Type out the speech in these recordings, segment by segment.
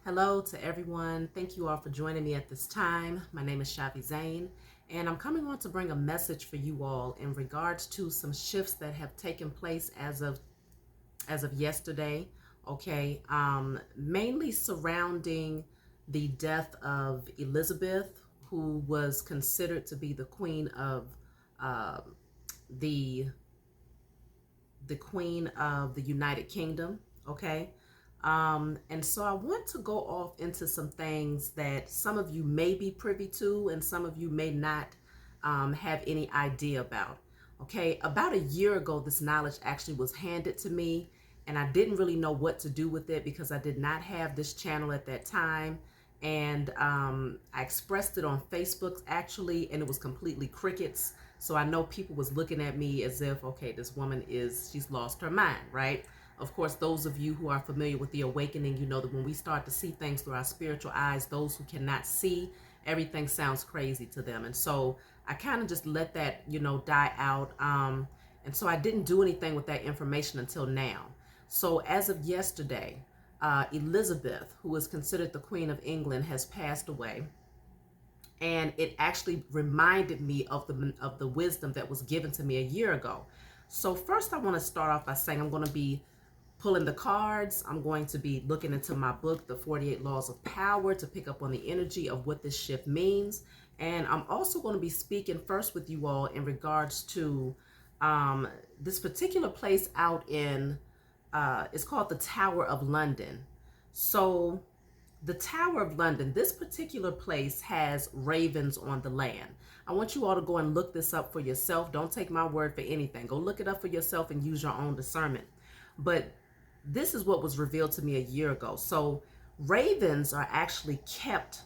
Hello to everyone. Thank you all for joining me at this time. My name is Shavi Zane, and I'm coming on to bring a message for you all in regards to some shifts that have taken place as of yesterday. Okay, mainly surrounding the death of Elizabeth, who was considered to be the queen of uh, the the Queen of the United Kingdom. Okay. And so I want to go off into some things that some of you may be privy to and some of you may not have any idea about. Okay. About a year ago, this knowledge actually was handed to me, and I didn't really know what to do with it because I did not have this channel at that time. And I expressed it on Facebook actually, and it was completely crickets. So I know people was looking at me as if, okay, this woman she's lost her mind, right? Of course, those of you who are familiar with the awakening, you know that when we start to see things through our spiritual eyes, those who cannot see, everything sounds crazy to them. And so I kind of just let that, die out. And so I didn't do anything with that information until now. So as of yesterday, Elizabeth, who is considered the Queen of England, has passed away, and it actually reminded me of the wisdom that was given to me a year ago. So first, I want to start off by saying I'm going to be pulling the cards. I'm going to be looking into my book, The 48 Laws of Power, to pick up on the energy of what this shift means. And I'm also going to be speaking first with you all in regards to this particular place out in it's called the Tower of London. So the Tower of London, this particular place has ravens on the land. I want you all to go and look this up for yourself. Don't take my word for anything. Go look it up for yourself and use your own discernment. But this is what was revealed to me a year ago. So ravens are actually kept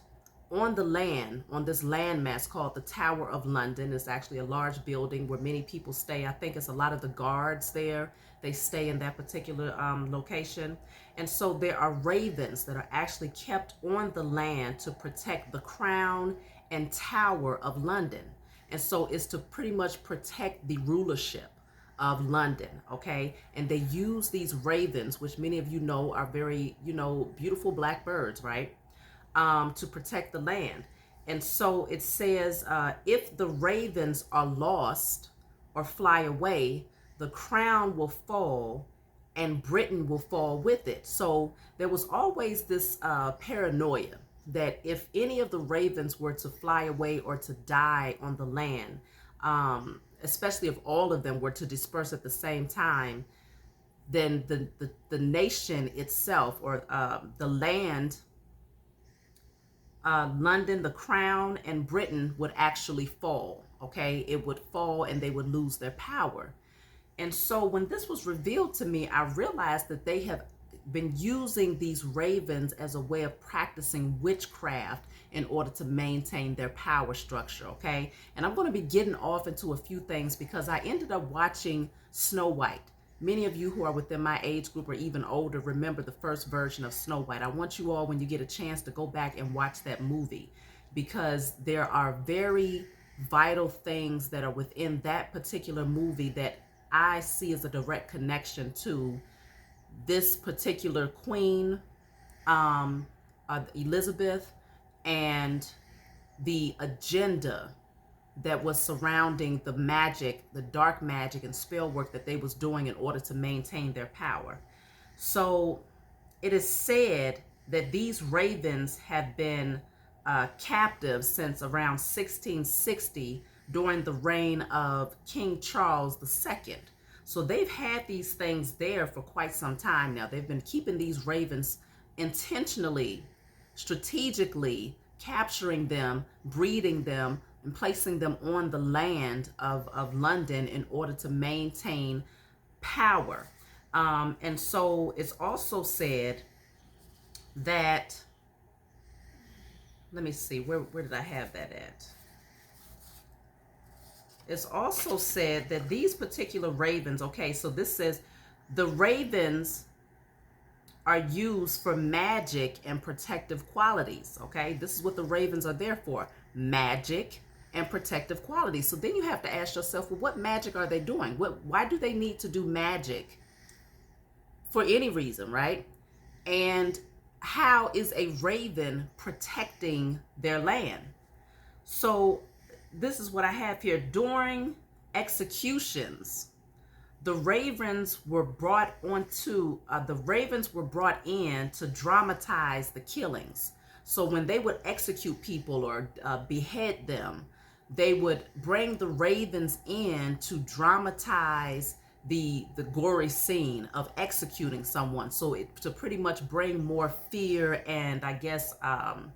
on the land, on this landmass called the Tower of London. It's actually a large building where many people stay. I think it's a lot of the guards there. They stay in that particular location. And so there are ravens that are actually kept on the land to protect the crown and tower of London. And so it's to pretty much protect the rulership of London, okay? And they use these ravens, which many of you know are very, beautiful black birds, right? To protect the land. And so it says, if the ravens are lost or fly away, the crown will fall and Britain will fall with it. So there was always this paranoia that if any of the ravens were to fly away or to die on the land, especially if all of them were to disperse at the same time, then the nation itself, or the land, London, the crown, and Britain would actually fall. Okay, it would fall and they would lose their power. And so when this was revealed to me, I realized that they have been using these ravens as a way of practicing witchcraft in order to maintain their power structure. Okay, and I'm going to be getting off into a few things because I ended up watching Snow White. Many of you who are within my age group or even older remember the first version of Snow White. I want you all, when you get a chance, to go back and watch that movie, because there are very vital things that are within that particular movie that I see as a direct connection to this particular queen, Elizabeth, and the agenda that was surrounding the magic, the dark magic and spell work that they was doing in order to maintain their power. So it is said that these ravens have been captive since around 1660 during the reign of King Charles II. So they've had these things there for quite some time now. They've been keeping these ravens intentionally, strategically capturing them, breeding them, and placing them on the land of London in order to maintain power. And so it's also said that, let me see, where did I have that at? It's also said that these particular ravens, okay, so this says the ravens are used for magic and protective qualities, okay? This is what the ravens are there for, magic and protective qualities. So then you have to ask yourself, well, what magic are they doing? Why do they need to do magic for any reason, right? And how is a raven protecting their land? So this is what I have here. During executions, the ravens were brought in to dramatize the killings. So when they would execute people or behead them, they would bring the ravens in to dramatize the gory scene of executing someone. So to pretty much bring more fear and, I guess, to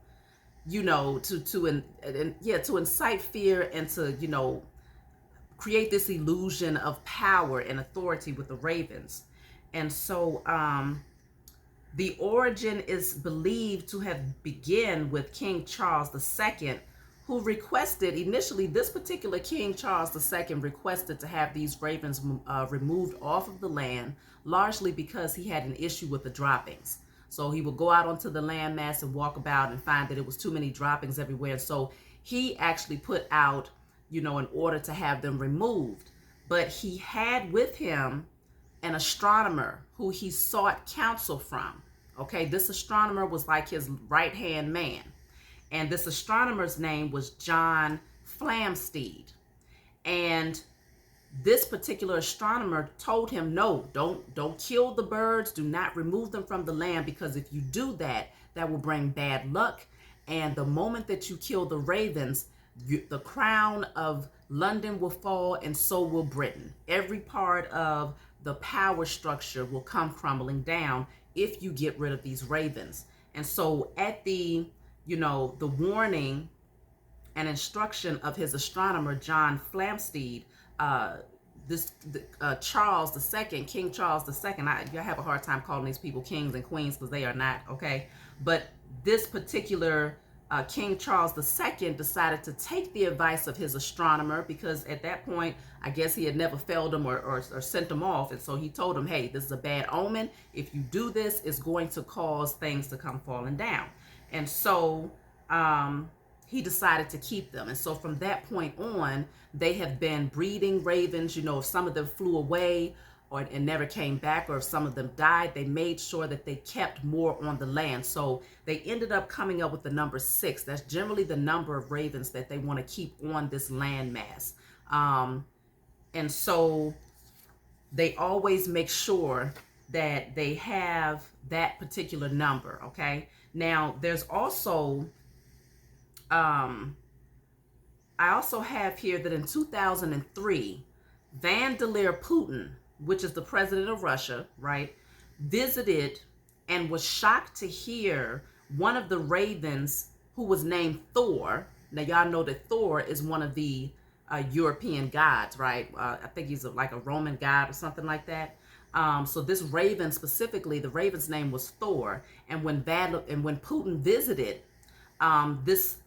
incite fear and to create this illusion of power and authority with the ravens. And so the origin is believed to have begun with King Charles II, who requested, initially this particular King Charles II requested to have these ravens removed off of the land, largely because he had an issue with the droppings. So he would go out onto the landmass and walk about and find that it was too many droppings everywhere. So he actually put out, an order to have them removed. But he had with him an astronomer who he sought counsel from. Okay, this astronomer was like his right-hand man. And this astronomer's name was John Flamsteed. And this particular astronomer told him, no, don't kill the birds. Do not remove them from the land, because if you do that, that will bring bad luck. And the moment that you kill the ravens, the crown of London will fall, and so will Britain. Every part of the power structure will come crumbling down if you get rid of these ravens. And so at the warning and instruction of his astronomer, John Flamsteed, Charles II, King Charles II, I have a hard time calling these people kings and queens because they are not, okay? But this particular King Charles II decided to take the advice of his astronomer, because at that point, I guess he had never failed him or sent him off. And so he told him, hey, this is a bad omen. If you do this, it's going to cause things to come falling down. And so he decided to keep them. And so from that point on, they have been breeding ravens. If some of them flew away and never came back, or if some of them died, they made sure that they kept more on the land. So they ended up coming up with the number 6. That's generally the number of ravens that they want to keep on this landmass. And so they always make sure that they have that particular number, okay? Now, there's also, I also have here that in 2003, Vladimir Putin, which is the president of Russia, right, visited and was shocked to hear one of the ravens, who was named Thor. Now, y'all know that Thor is one of the European gods, right? I think he's like a Roman god or something like that. So this raven specifically, the raven's name was Thor. And when Putin visited, this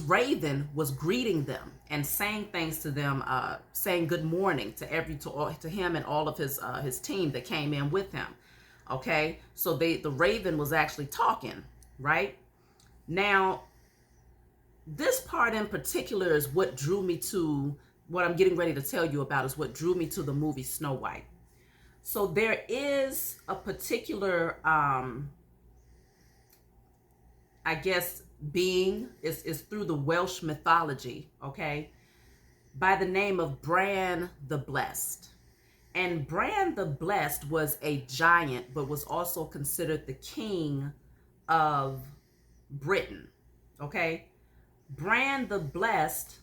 raven was greeting them and saying things to them, saying good morning to him and all of his team that came in with him. Okay, so the raven was actually talking, right? Now, this part in particular is what drew me to what I'm getting ready to tell you about, is what drew me to the movie Snow White. So there is a particular, I guess, being is through the Welsh mythology, okay, by the name of Bran the Blessed. And Bran the Blessed was a giant, but was also considered the king of Britain, okay? Bran the Blessed,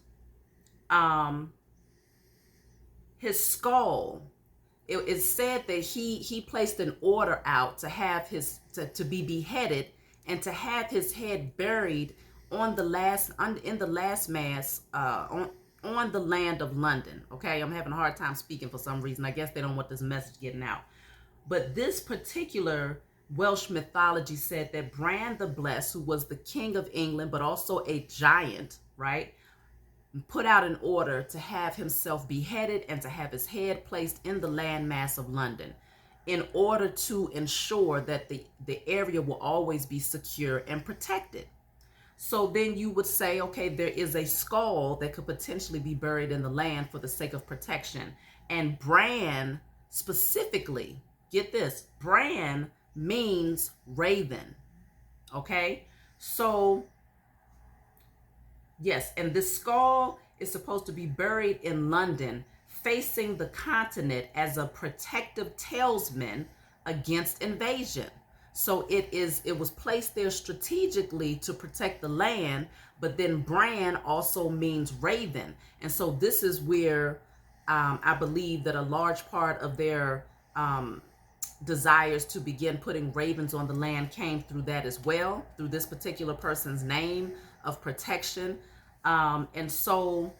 his skull, it is said that he placed an order out to have to be beheaded and to have his head buried in the last mass on the land of London. Okay, I'm having a hard time speaking for some reason. I guess they don't want this message getting out. But this particular Welsh mythology said that Bran the Blessed, who was the king of England, but also a giant, right, put out an order to have himself beheaded and to have his head placed in the landmass of London, in order to ensure that the area will always be secure and protected. So then you would say, okay, there is a skull that could potentially be buried in the land for the sake of protection. And Bran specifically, get this, Bran means raven. Okay, so yes, and this skull is supposed to be buried in London, facing the continent as a protective talisman against invasion. So it was placed there strategically to protect the land, but then Bran also means raven. And so this is where I believe that a large part of their desires to begin putting ravens on the land came through that as well, through this particular person's name of protection. And so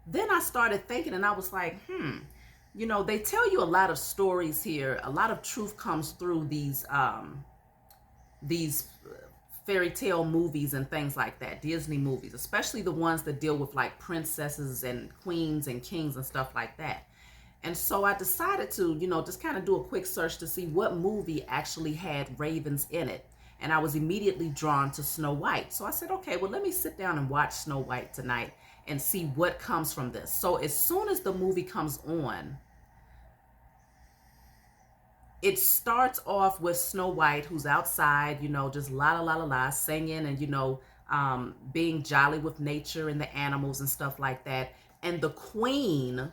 then I started thinking, and I was like, they tell you a lot of stories here. A lot of truth comes through these fairy tale movies and things like that, Disney movies, especially the ones that deal with like princesses and queens and kings and stuff like that. And so I decided to, just kind of do a quick search to see what movie actually had ravens in it. And I was immediately drawn to Snow White. So I said, okay, well, let me sit down and watch Snow White tonight and see what comes from this. So as soon as the movie comes on, it starts off with Snow White, who's outside, just la la la la la, singing and, being jolly with nature and the animals and stuff like that. And the queen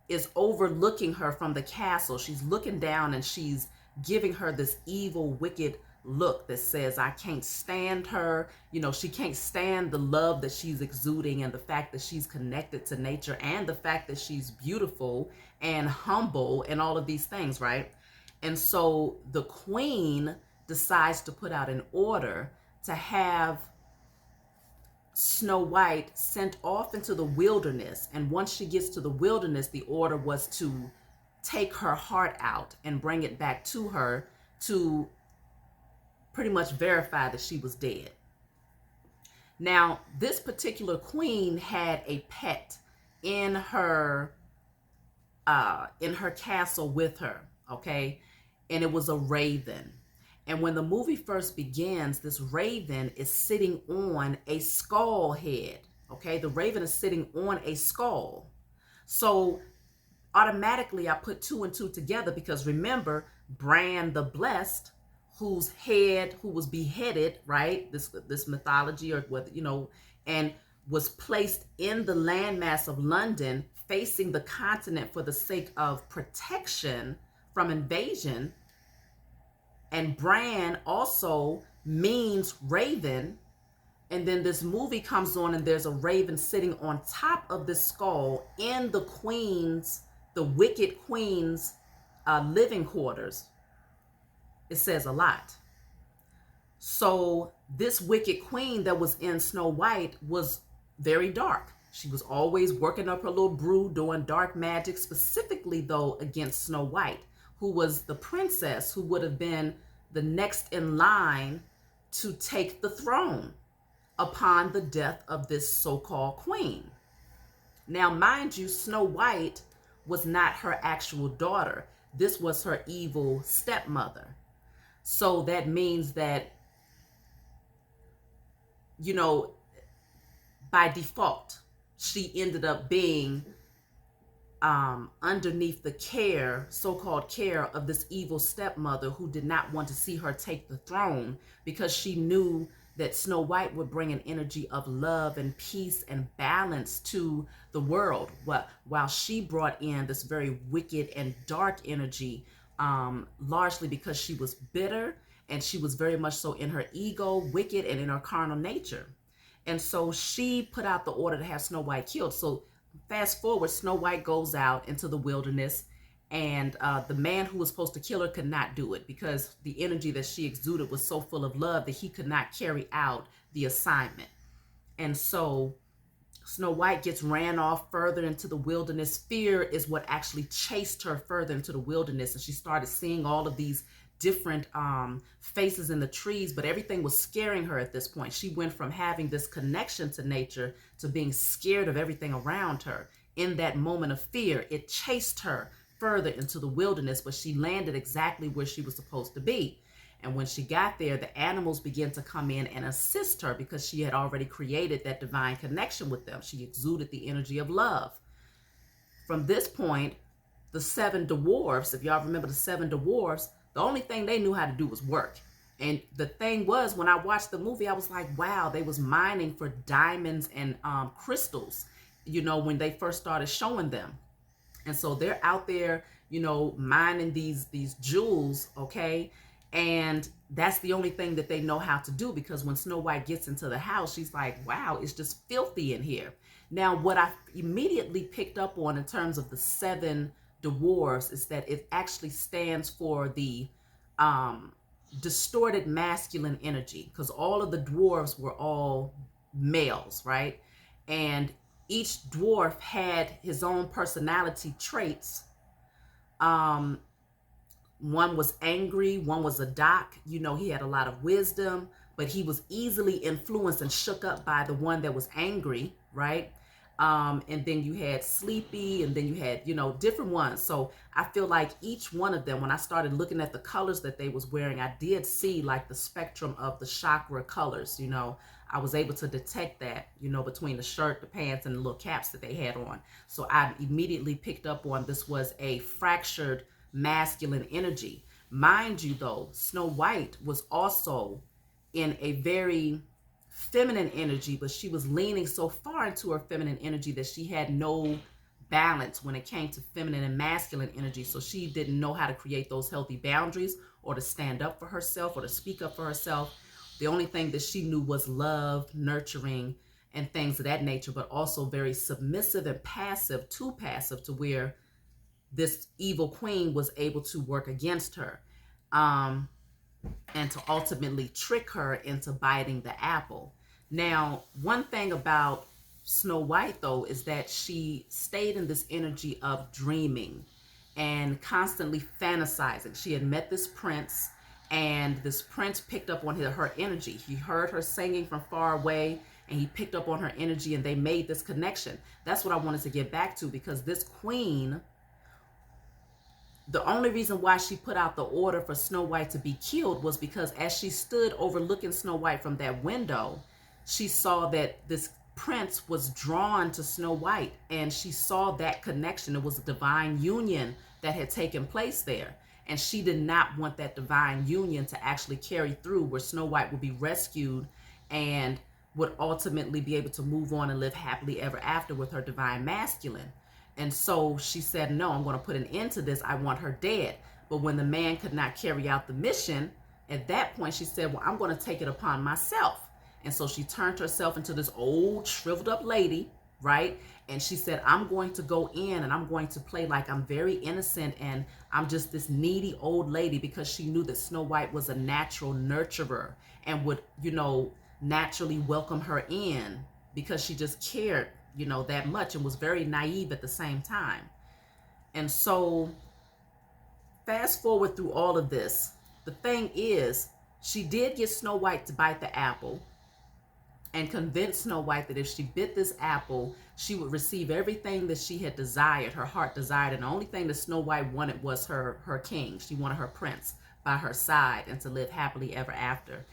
is overlooking her from the castle. She's looking down and she's giving her this evil, wicked look that says, I can't stand her. She can't stand the love that she's exuding and the fact that she's connected to nature and the fact that she's beautiful and humble and all of these things, right? And so the queen decides to put out an order to have Snow White sent off into the wilderness. And once she gets to the wilderness, the order was to take her heart out and bring it back to her to pretty much verify that she was dead. Now, this particular queen had a pet in her castle with her, okay? And it was a raven. And when the movie first begins, this raven is sitting on a skull head. Okay, the raven is sitting on a skull. So automatically I put two and two together because remember, Bran the Blessed, who was beheaded, right? This mythology or what, and was placed in the landmass of London, facing the continent for the sake of protection from invasion. And Bran also means raven. And then this movie comes on and there's a raven sitting on top of this skull in the wicked queen's living quarters. It says a lot. So this wicked queen that was in Snow White was very dark. She was always working up her little brew, doing dark magic, specifically though against Snow White, who was the princess who would have been the next in line to take the throne upon the death of this so-called queen. Now, mind you, Snow White was not her actual daughter. This was her evil stepmother. So that means that, by default, she ended up being underneath the so-called care of this evil stepmother who did not want to see her take the throne because she knew that Snow White would bring an energy of love and peace and balance to the world, while she brought in this very wicked and dark energy, largely because she was bitter and she was very much so in her ego, wicked, and in her carnal nature. And so she put out the order to have Snow White killed. So fast forward, Snow White goes out into the wilderness, and the man who was supposed to kill her could not do it because the energy that she exuded was so full of love that he could not carry out the assignment. And so Snow White gets ran off further into the wilderness. Fear is what actually chased her further into the wilderness, and she started seeing all of these different faces in the trees, but everything was scaring her at this point. She went from having this connection to nature to being scared of everything around her. In that moment of fear, it chased her further into the wilderness, but she landed exactly where she was supposed to be. And when she got there, the animals began to come in and assist her because she had already created that divine connection with them. She exuded the energy of love. From this point, the seven dwarves, if y'all remember the seven dwarves, the only thing they knew how to do was work. And the thing was, when I watched the movie, I was like, wow, they was mining for diamonds and crystals, when they first started showing them. And so they're out there, mining these jewels, okay? And that's the only thing that they know how to do, because when Snow White gets into the house, she's like, wow, it's just filthy in here. Now, what I immediately picked up on in terms of the seven dwarves is that it actually stands for the distorted masculine energy, because all of the dwarves were all males, right? And each dwarf had his own personality traits. Um, One was angry, one was a doc. He had a lot of wisdom, but he was easily influenced and shook up by the one that was angry, right? And then you had sleepy, and then you had, different ones. So I feel like each one of them, when I started looking at the colors that they was wearing, I did see like the spectrum of the chakra colors. I was able to detect that, between the shirt, the pants, and the little caps that they had on. So I immediately picked up on this was a fractured masculine energy. Mind you, though, Snow White was also in a very feminine energy, but she was leaning so far into her feminine energy that she had no balance when it came to feminine and masculine energy. So she didn't know how to create those healthy boundaries, or to stand up for herself, or to speak up for herself. The only thing that she knew was love, nurturing, and things of that nature, but also very submissive and passive, too passive to where this evil queen was able to work against her, and to ultimately trick her into biting the apple. Now, one thing about Snow White, though, is that she stayed in this energy of dreaming and constantly fantasizing. She had met this prince, and this prince picked up on her energy. He heard her singing from far away, and he picked up on her energy, and they made this connection. That's what I wanted to get back to, because this queen, the only reason why she put out the order for Snow White to be killed was because as she stood overlooking Snow White from that window, she saw that this prince was drawn to Snow White, and she saw that connection. It was a divine union that had taken place there. And she did not want that divine union to actually carry through, where Snow White would be rescued and would ultimately be able to move on and live happily ever after with her divine masculine. And so she said, no, I'm going to put an end to this. I want her dead. But when the man could not carry out the mission, at that point, she said, well, I'm going to take it upon myself. And so she turned herself into this old shriveled up lady, right? And she said, I'm going to go in and I'm going to play like I'm very innocent and I'm just this needy old lady, because she knew that Snow White was a natural nurturer and would, naturally welcome her in, because she just cared, that much, and was very naive at the same time. And so fast forward through all of this, the thing is, she did get Snow White to bite the apple and convince Snow White that if she bit this apple, she would receive everything that she had desired, her heart desired. And the only thing that Snow White wanted was her king. She wanted her prince by her side and to live happily ever after.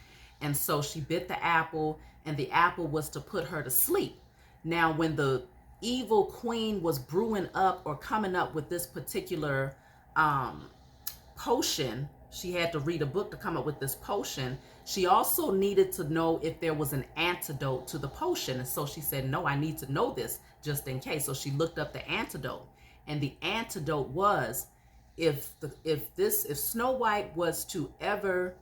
And so she bit the apple, and the apple was to put her to sleep. Now, when the evil queen was brewing up or coming up with this particular potion, she had to read a book to come up with this potion. She also needed to know if there was an antidote to the potion. And so she said, no, I need to know this just in case. So she looked up the antidote. And the antidote was, if Snow White was to ever,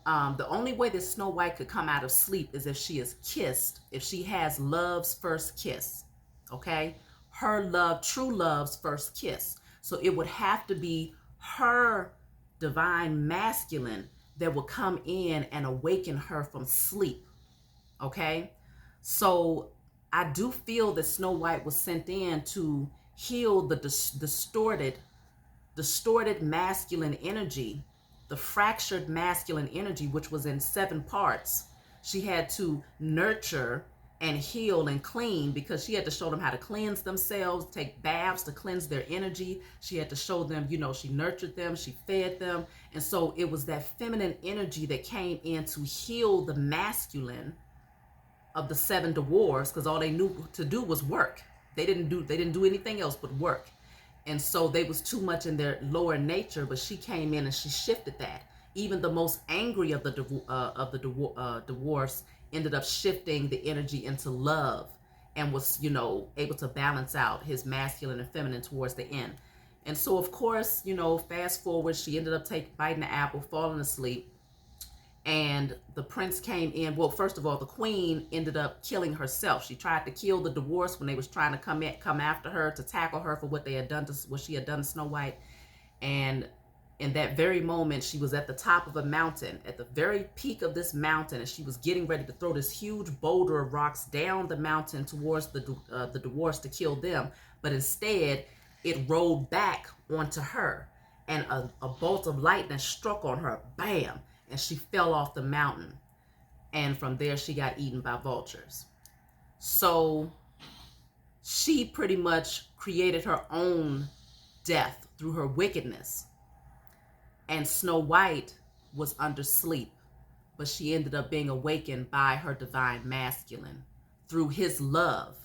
the only way that Snow White could come out of sleep is if she is kissed, if she has love's first kiss, okay? Her love, true love's first kiss. So it would have to be her divine masculine that will come in and awaken her from sleep, okay? So I do feel that Snow White was sent in to heal the distorted masculine energy, the fractured masculine energy, which was in 7 parts. She had to nurture and heal and clean, because she had to show them how to cleanse themselves, take baths to cleanse their energy. She had to show them, she nurtured them, she fed them. And so it was that feminine energy that came in to heal the masculine of the 7 dwarves, because all they knew to do was work. They didn't do anything else but work. And so they was too much in their lower nature, but she came in and she shifted that. even the most angry of the dwarfs ended up shifting the energy into love and was, able to balance out his masculine and feminine towards the end. And so, of course, fast forward, she ended up biting the apple, falling asleep, and the prince came in. Well, first of all, the queen ended up killing herself. She tried to kill the dwarfs when they was trying to come after her to tackle her for what she had done to Snow White. And in that very moment, she was at the top of a mountain, at the very peak of this mountain, and she was getting ready to throw this huge boulder of rocks down the mountain towards the dwarfs to kill them. But instead, it rolled back onto her, and a bolt of lightning struck on her, bam, and she fell off the mountain. And from there, she got eaten by vultures. So she pretty much created her own death through her wickedness. And Snow White was under sleep, but she ended up being awakened by her divine masculine through his love.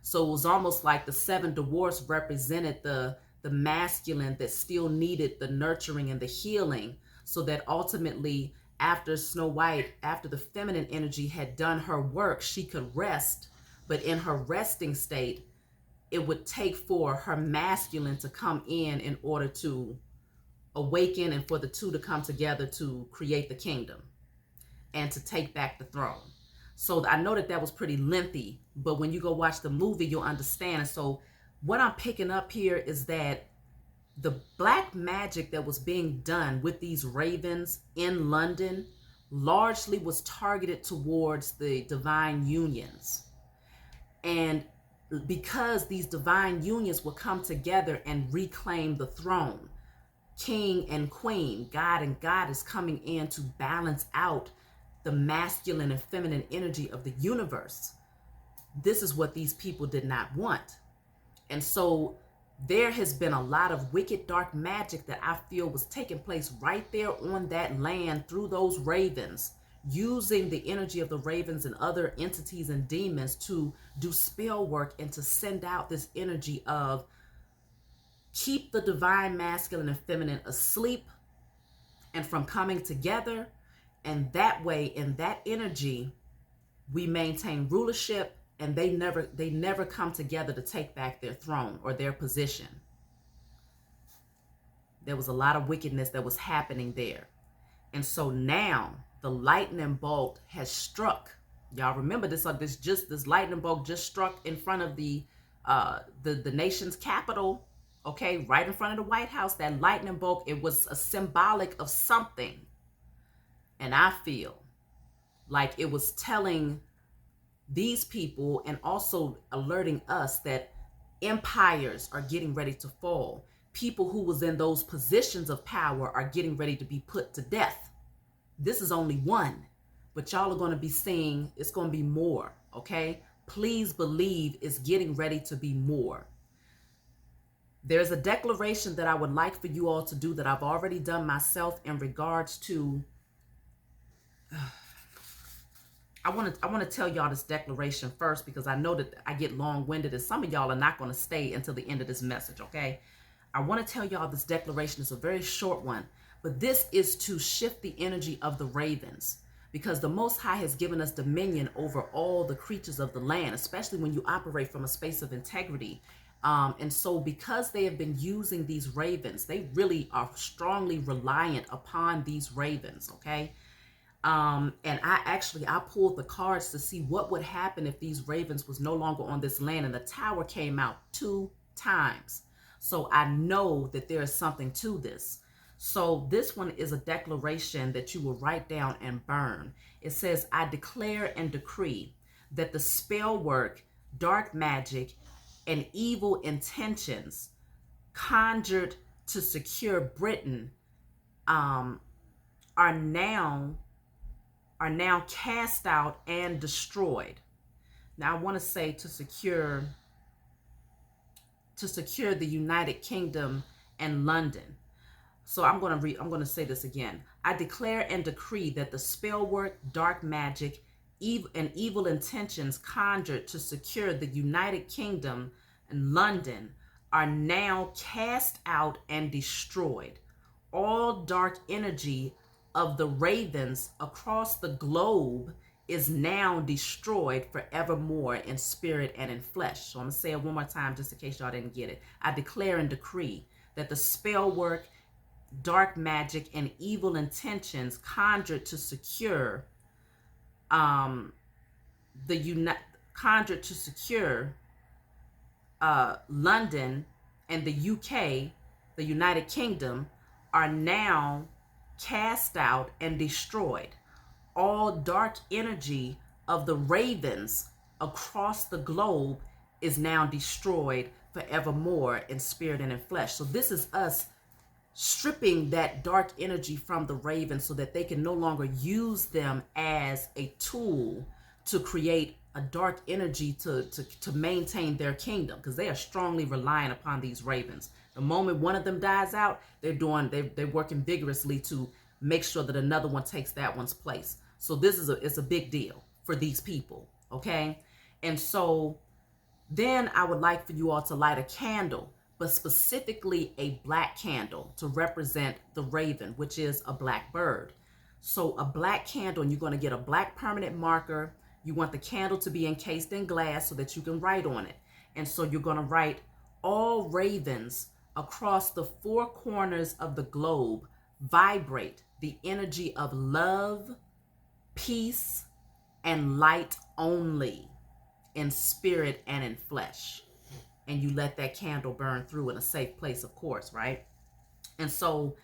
So it was almost like the 7 dwarfs represented the masculine that still needed the nurturing and the healing, so that ultimately after Snow White, after the feminine energy had done her work, she could rest. But in her resting state, it would take for her masculine to come in order to awaken and for the two to come together to create the kingdom and to take back the throne. So I know that was pretty lengthy, but when you go watch the movie, you'll understand. And so what I'm picking up here is that the black magic that was being done with these ravens in London largely was targeted towards the divine unions. And because these divine unions will come together and reclaim the throne, king and queen, God and goddess coming in to balance out the masculine and feminine energy of the universe. This is what these people did not want. And so there has been a lot of wicked dark magic that I feel was taking place right there on that land through those ravens, using the energy of the ravens and other entities and demons to do spell work and to send out this energy of keep the divine masculine and feminine asleep and from coming together. And that way, in that energy, we maintain rulership, and they never come together to take back their throne or their position. There was a lot of wickedness that was happening there. And so now the lightning bolt has struck. Y'all remember this lightning bolt just struck in front of the nation's capital, okay, right in front of the White House. That lightning bolt, it was a symbolic of something. And I feel like it was telling these people and also alerting us that empires are getting ready to fall. People who was in those positions of power are getting ready to be put to death. This is only one, but y'all are going to be seeing it's going to be more, okay? Please believe it's getting ready to be more. There's a declaration that I would like for you all to do that I've already done myself in regards to I want to tell y'all this declaration first, because I know that I get long-winded and some of y'all are not going to stay until the end of this message, okay? I want to tell y'all this declaration is a very short one, but this is to shift the energy of the ravens, because the Most High has given us dominion over all the creatures of the land, especially when you operate from a space of integrity. And so because they have been using these ravens, they really are strongly reliant upon these ravens, okay? And I pulled the cards to see what would happen if these ravens was no longer on this land, and the tower came out 2 times. So I know that there is something to this. So this one is a declaration that you will write down and burn. It says, I declare and decree that the spell work, dark magic, and evil intentions conjured to secure Britain are now cast out and destroyed. Now I want to say to secure the United Kingdom and London. So I'm going to say this again. I declare and decree that the spell work, dark magic, and evil intentions conjured to secure the United Kingdom and London are now cast out and destroyed. All dark energy of the ravens across the globe is now destroyed forevermore in spirit and in flesh. So I'm going to say it one more time just in case y'all didn't get it. I declare and decree that the spell work, dark magic, and evil intentions conjured to secure London and the UK, the United Kingdom, are now cast out and destroyed. All dark energy of the ravens across the globe is now destroyed forevermore in spirit and in flesh. So this is us stripping that dark energy from the ravens so that they can no longer use them as a tool to create a dark energy to maintain their kingdom, because they are strongly reliant upon these ravens. The moment one of them dies out, they're working vigorously to make sure that another one takes that one's place. So this is it's a big deal for these people, okay? And so then I would like for you all to light a candle, but specifically a black candle to represent the raven, which is a black bird. So a black candle, and you're going to get a black permanent marker. You want the candle to be encased in glass so that you can write on it. And so you're going to write, all ravens across the four corners of the globe vibrate the energy of love, peace, and light only in spirit and in flesh. And you let that candle burn through in a safe place, of course, right? And so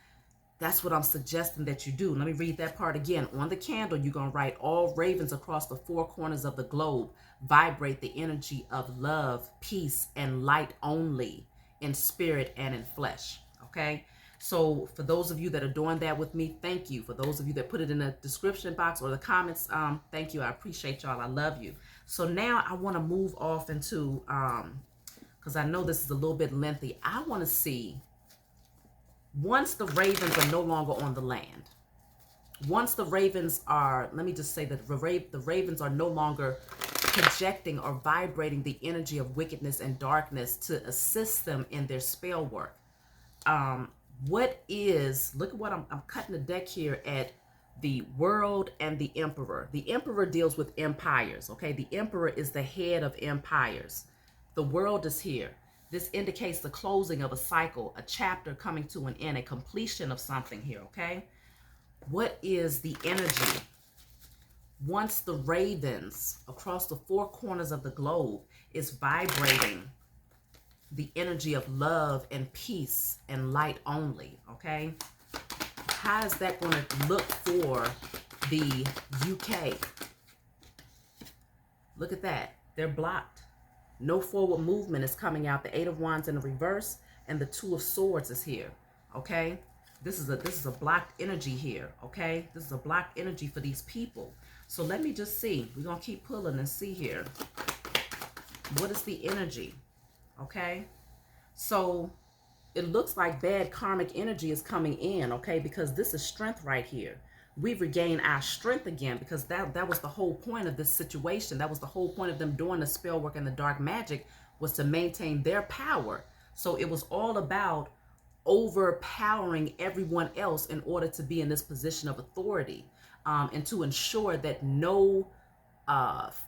that's what I'm suggesting that you do. Let me read that part again. On the candle, you're going to write, all ravens across the four corners of the globe vibrate the energy of love, peace, and light only in spirit and in flesh. Okay? So for those of you that are doing that with me, thank you. For those of you that put it in the description box or the comments, thank you. I appreciate y'all. I love you. So now I want to move off into, because I know this is a little bit lengthy. I want to see, once the ravens are no longer on the land, once the ravens are, let me just say that the ravens are no longer projecting or vibrating the energy of wickedness and darkness to assist them in their spell work. What is, look at what I'm cutting the deck here at the world and the emperor. The emperor deals with empires, okay? The emperor is the head of empires. The world is here. This indicates the closing of a cycle, a chapter coming to an end, a completion of something here, okay? What is the energy? Once the ravens across the four corners of the globe is vibrating the energy of love and peace and light only, okay? How is that going to look for the UK? Look at that. They're blocked. No forward movement is coming out. The Eight of Wands in the reverse and the Two of Swords is here, okay? This is a blocked energy here, okay? This is a blocked energy for these people. So let me just see. We're going to keep pulling and see here. What is the energy? Okay? So it looks like bad karmic energy is coming in, okay? Because this is strength right here. We've regained our strength again, because that was the whole point of this situation. That was the whole point of them doing the spell work and the dark magic, was to maintain their power. So it was all about overpowering everyone else in order to be in this position of authority, and to ensure that no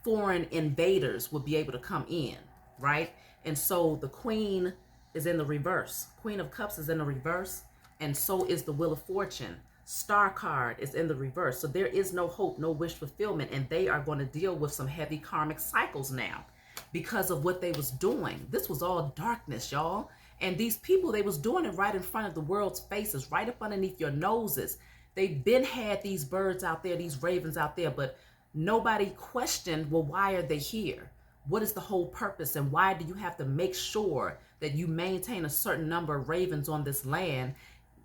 foreign invaders would be able to come in, right? And so the Queen is in the reverse. Queen of Cups is in the reverse, and so is the Wheel of Fortune. Star card is in the reverse. So there is no hope, no wish fulfillment, and they are going to deal with some heavy karmic cycles now because of what they was doing. This was all darkness, y'all. And these people, they was doing it right in front of the world's faces, right up underneath your noses. They've been had these birds out there, these ravens out there, but nobody questioned, well, why are they here? What is the whole purpose, and why do you have to make sure that you maintain a certain number of ravens on this land?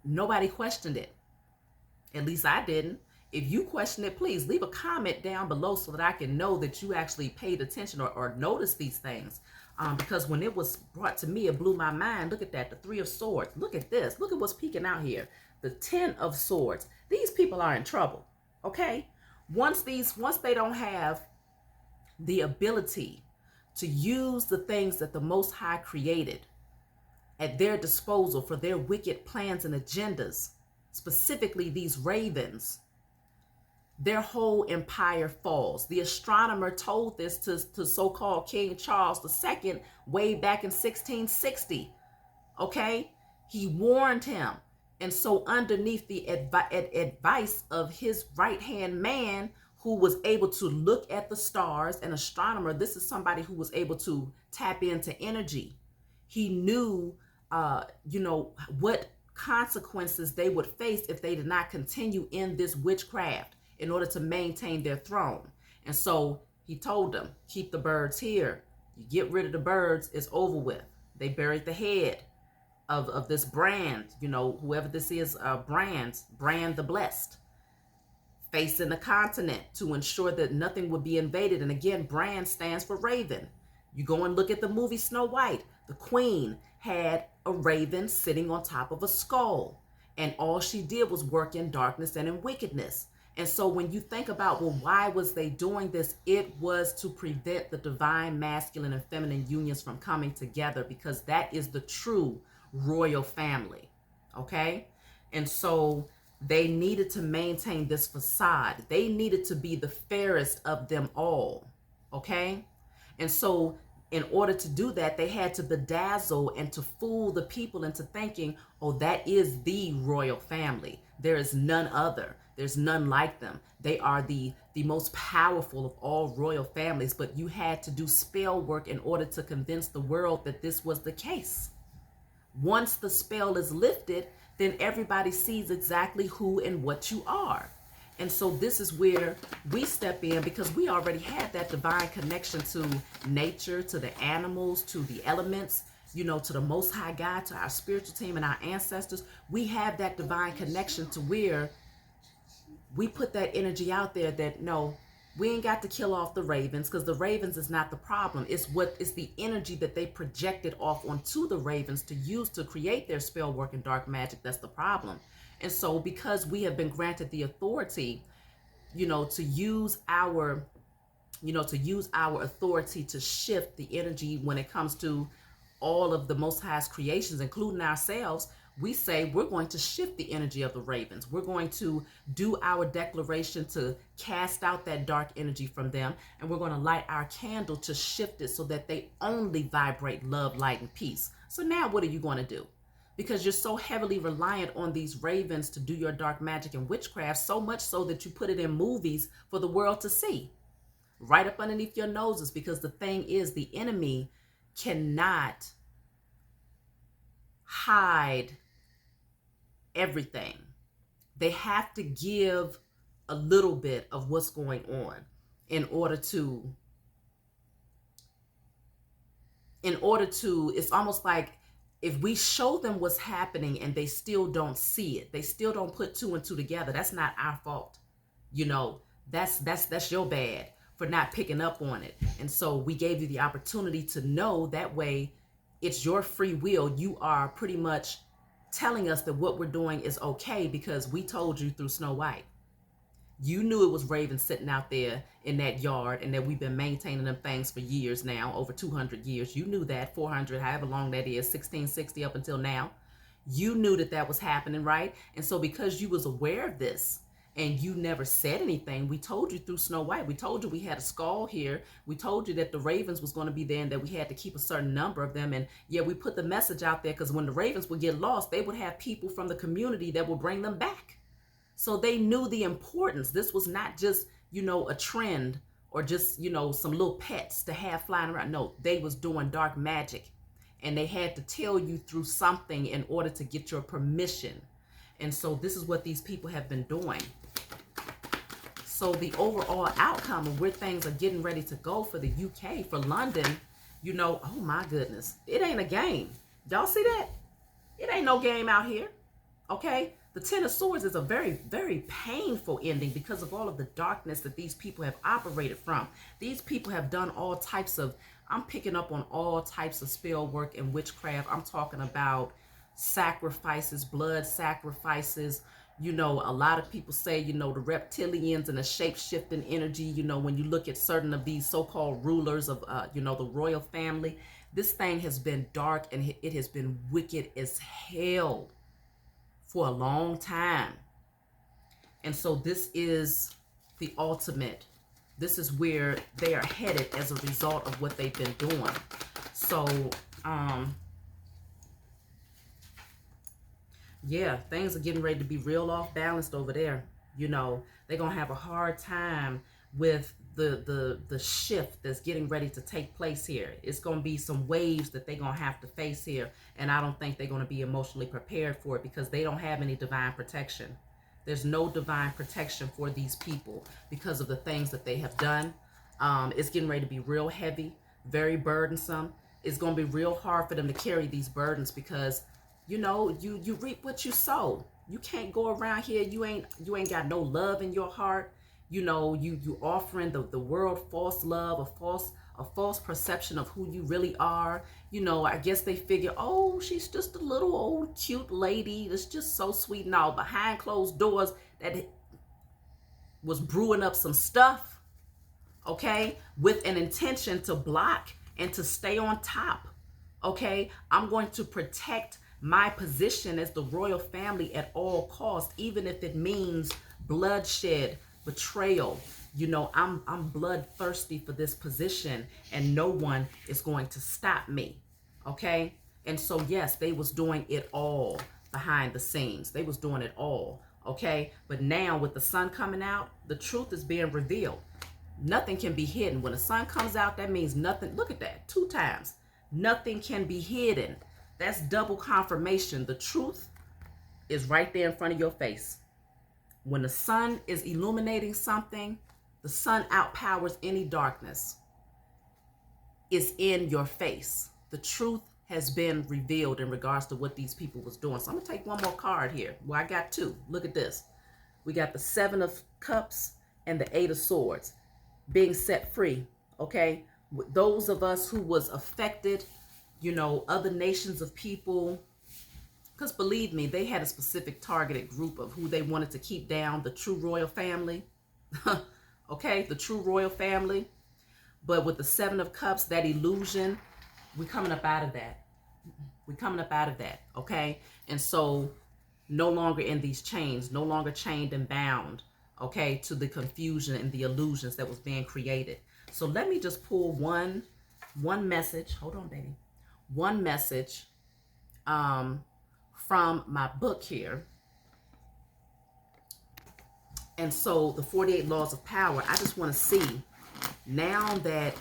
Nobody questioned it. At least I didn't. If you question it, please leave a comment down below so that I can know that you actually paid attention or noticed these things. Because when it was brought to me, it blew my mind. Look at that, the Three of Swords. Look at this. Look at what's peeking out here. The Ten of Swords. These people are in trouble, okay? Once they don't have the ability to use the things that the Most High created at their disposal for their wicked plans and agendas, specifically these ravens, their whole empire falls. The astronomer told this to so-called King Charles II way back in 1660. Okay? He warned him. And so underneath the advice of his right-hand man, who was able to look at the stars, an astronomer, this is somebody who was able to tap into energy. He knew, what consequences they would face if they did not continue in this witchcraft in order to maintain their throne. And so he told them, keep the birds here. You get rid of the birds, it's over with. They buried the head of this Bran, whoever this is, Bran the Blessed, facing the continent to ensure that nothing would be invaded. And again, Bran stands for raven. You go and look at the movie Snow White. The queen had a raven sitting on top of a skull, and all she did was work in darkness and in wickedness. And so when you think about, well, why was they doing this? It was to prevent the divine masculine and feminine unions from coming together, because that is the true royal family. Okay? And so they needed to maintain this facade. They needed to be the fairest of them all. Okay? And so in order to do that, they had to bedazzle and to fool the people into thinking, oh, that is the royal family. There is none other. There's none like them. They are the most powerful of all royal families. But you had to do spell work in order to convince the world that this was the case. Once the spell is lifted, then everybody sees exactly who and what you are. And so this is where we step in, because we already had that divine connection to nature, to the animals, to the elements, to the Most High God, to our spiritual team and our ancestors. We have that divine connection to where we put that energy out there that, no, we ain't got to kill off the ravens, because the ravens is not the problem. It's the energy that they projected off onto the ravens to use to create their spell work and dark magic that's the problem. And so because we have been granted the authority, to use our authority to shift the energy when it comes to all of the Most High's creations, including ourselves, we say we're going to shift the energy of the ravens. We're going to do our declaration to cast out that dark energy from them, and we're going to light our candle to shift it so that they only vibrate love, light, and peace. So now what are you going to do? Because you're so heavily reliant on these ravens to do your dark magic and witchcraft, so much so that you put it in movies for the world to see, right up underneath your noses. Because the thing is, the enemy cannot hide everything. They have to give a little bit of what's going on in order to, it's almost like if we show them what's happening and they still don't see it, they still don't put two and two together, that's not our fault. That's your bad for not picking up on it. And so we gave you the opportunity to know. That way it's your free will. You are pretty much telling us that what we're doing is okay because we told you through Snow White. You knew it was ravens sitting out there in that yard, and that we've been maintaining them things for years now, over 200 years. You knew that, 400, however long that is, 1660 up until now. You knew that that was happening, right? And so because you was aware of this and you never said anything, we told you through Snow White. We told you we had a skull here. We told you that the ravens was going to be there and that we had to keep a certain number of them. And yeah, we put the message out there because when the ravens would get lost, they would have people from the community that would bring them back. So they knew the importance. This was not just, a trend or just, some little pets to have flying around. No, they was doing dark magic, and they had to tell you through something in order to get your permission. And so this is what these people have been doing. So the overall outcome of where things are getting ready to go for the UK, for London, oh my goodness, it ain't a game. Y'all see that? It ain't no game out here. Okay? The Ten of Swords is a very, very painful ending because of all of the darkness that these people have operated from. These people have done all types of, I'm picking up on all types of spell work and witchcraft. I'm talking about sacrifices, blood sacrifices. A lot of people say, the reptilians and the shape-shifting energy, when you look at certain of these so-called rulers of, the royal family, this thing has been dark and it has been wicked as hell for a long time. And so this is the ultimate. This is where they are headed as a result of what they've been doing. So, yeah, things are getting ready to be real off balanced over there. You know, they're going to have a hard time with the shift that's getting ready to take place here. It's going to be some waves that they're going to have to face here. And I don't think they're going to be emotionally prepared for it because they don't have any divine protection. There's no divine protection for these people because of the things that they have done. It's getting ready to be real heavy, very burdensome. It's going to be real hard for them to carry these burdens because, you know, you reap what you sow. You can't go around here. You ain't got no love in your heart. You know, you offering the world false love, a false perception of who you really are. You know, I guess they figure, oh, she's just a little old cute lady that's just so sweet and all. Behind closed doors, that was brewing up some stuff, okay, with an intention to block and to stay on top. Okay, I'm going to protect my position as the royal family at all costs, even if it means bloodshed, betrayal. You know, I'm bloodthirsty for this position, and no one is going to stop me. Okay, and so yes, they was doing it all behind the scenes. They was doing it all. Okay, but now with the sun coming out, the truth is being revealed. Nothing can be hidden. When the sun comes out, that means nothing. Look at that, 2 times. Nothing can be hidden. That's double confirmation. The truth is right there in front of your face. When the sun is illuminating something, the sun outpowers any darkness. It's in your face. The truth has been revealed in regards to what these people was doing. So I'm going to take one more card here. Well, I got 2. Look at this. We got the 7 of Cups and the 8 of Swords being set free. Okay. Those of us who was affected, you know, other nations of people, because believe me, they had a specific targeted group of who they wanted to keep down, the true royal family. Okay, the true royal family. But with the 7 of Cups, that illusion, we're coming up out of that. We're coming up out of that, okay? And so no longer in these chains, no longer chained and bound, okay, to the confusion and the illusions that was being created. So let me just pull one message. Hold on, baby. One message from my book here. And so the 48 Laws of Power, I just want to see now that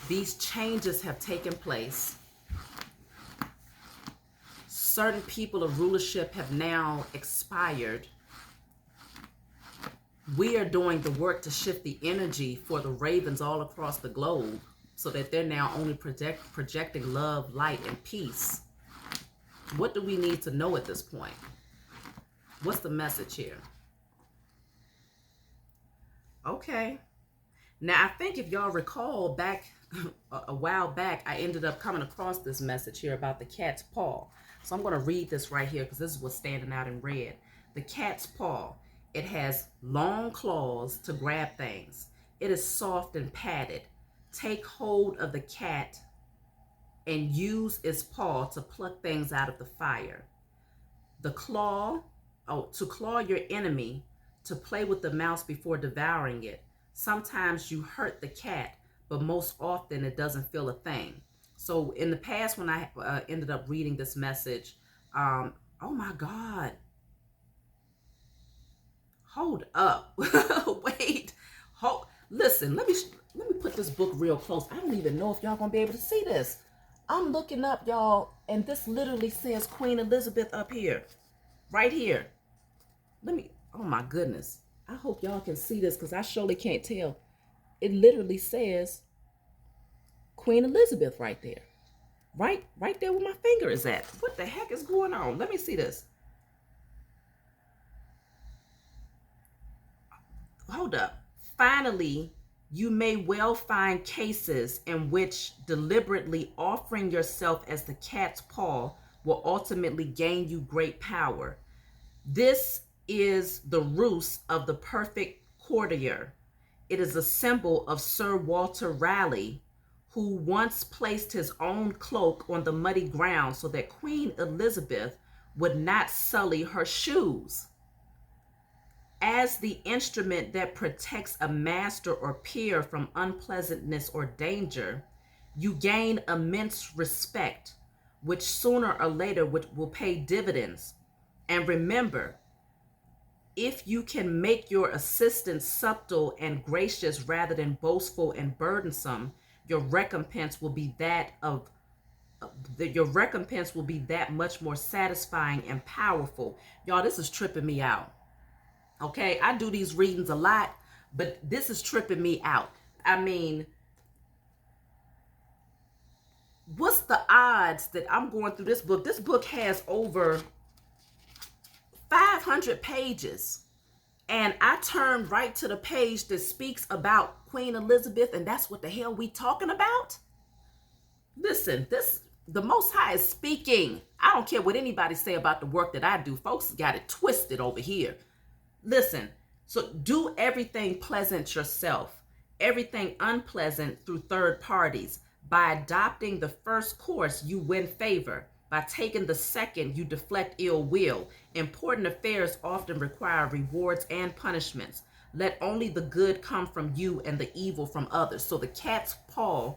these changes have taken place, certain people of rulership have now expired. We are doing the work to shift the energy for the ravens all across the globe so that they're now only projecting love, light, and peace. What do we need to know at this point? What's the message here? Okay. Now, I think if y'all recall back a while back, I ended up coming across this message here about the cat's paw. So I'm going to read this right here because this is what's standing out in red. The cat's paw. It has long claws to grab things. It is soft and padded. Take hold of the cat and use its paw to pluck things out of the fire. The claw, to claw your enemy, to play with the mouse before devouring it. Sometimes you hurt the cat, but most often it doesn't feel a thing. So in the past, when I ended up reading this message, oh my God. Hold up. Wait. Listen, let me put this book real close. I don't even know if y'all gonna be able to see this. I'm looking up, y'all, and this literally says Queen Elizabeth up here. Right here. Oh my goodness. I hope y'all can see this because I surely can't tell. It literally says Queen Elizabeth right there. Right there where my finger is at. What the heck is going on? Let me see this. Hold up. Finally, you may well find cases in which deliberately offering yourself as the cat's paw will ultimately gain you great power. This is the ruse of the perfect courtier. It is a symbol of Sir Walter Raleigh, who once placed his own cloak on the muddy ground so that Queen Elizabeth would not sully her shoes. As the instrument that protects a master or peer from unpleasantness or danger, you gain immense respect, which sooner or later will pay dividends. And remember, if you can make your assistance subtle and gracious rather than boastful and burdensome, your recompense will be that much more satisfying and powerful. Y'all, this is tripping me out. Okay, I do these readings a lot, but this is tripping me out. I mean, what's the odds that I'm going through this book? This book has over 500 pages. And I turned right to the page that speaks about Queen Elizabeth, and that's what the hell we talking about? Listen, the Most High is speaking. I don't care what anybody say about the work that I do. Folks got it twisted over here. Listen, so do everything pleasant yourself, everything unpleasant through third parties. By adopting the first course, you win favor. By taking the second, you deflect ill will. Important affairs often require rewards and punishments. Let only the good come from you and the evil from others. So the cat's paw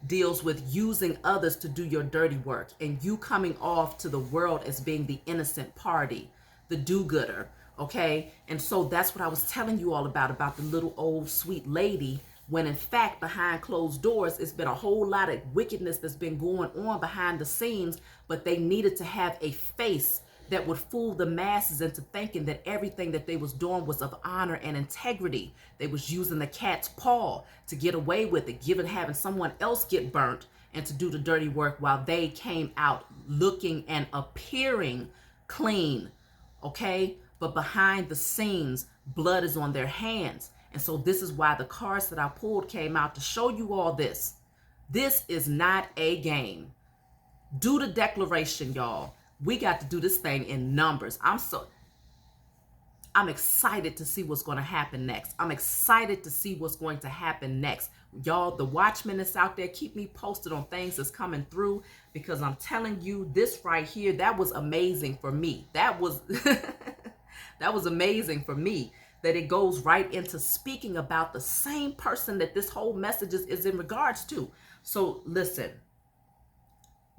deals with using others to do your dirty work and you coming off to the world as being the innocent party, the do-gooder, okay? And so that's what I was telling you all about the little old sweet lady, when in fact behind closed doors it's been a whole lot of wickedness that's been going on behind the scenes, but they needed to have a face that would fool the masses into thinking that everything that they was doing was of honor and integrity. They was using the cat's paw to get away with it, having someone else get burnt and to do the dirty work while they came out looking and appearing clean, okay? But behind the scenes, blood is on their hands. And so this is why the cards that I pulled came out to show you all this. This is not a game. Do the declaration, y'all. We got to do this thing in numbers. I'm excited to see what's going to happen next. I'm excited to see what's going to happen next. Y'all, the watchmen that's out there, keep me posted on things that's coming through, because I'm telling you, this right here, that was amazing for me. That was that was amazing for me, that it goes right into speaking about the same person that this whole message is in regards to. So listen,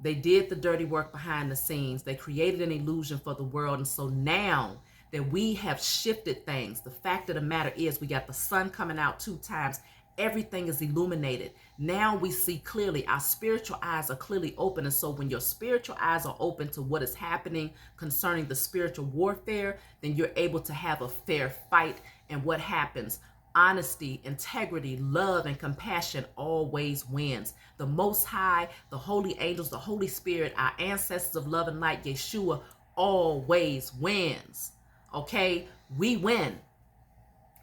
they did the dirty work behind the scenes. They created an illusion for the world. And so now that we have shifted things, the fact of the matter is we got the sun coming out 2 times. Everything is illuminated. Now we see clearly. Our spiritual eyes are clearly open. And so when your spiritual eyes are open to what is happening concerning the spiritual warfare, then you're able to have a fair fight. And what happens? Honesty, integrity, love, and compassion always wins. The Most High, the holy angels, the Holy Spirit, our ancestors of love and light, Yeshua, always wins. Okay? We win.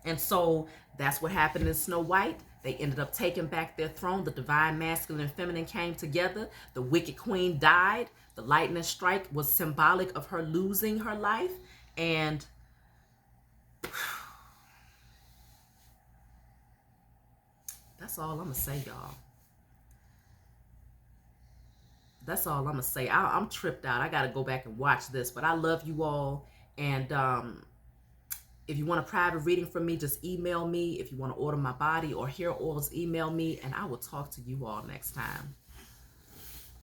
And so that's what happened in Snow White. They ended up taking back their throne. The divine masculine and feminine came together. The wicked queen died. The lightning strike was symbolic of her losing her life. And that's all I'm going to say, y'all. That's all I'm going to say. I'm tripped out. I got to go back and watch this. But I love you all. And if you want a private reading from me, just email me. If you want to order my body or hair oils, email me. And I will talk to you all next time.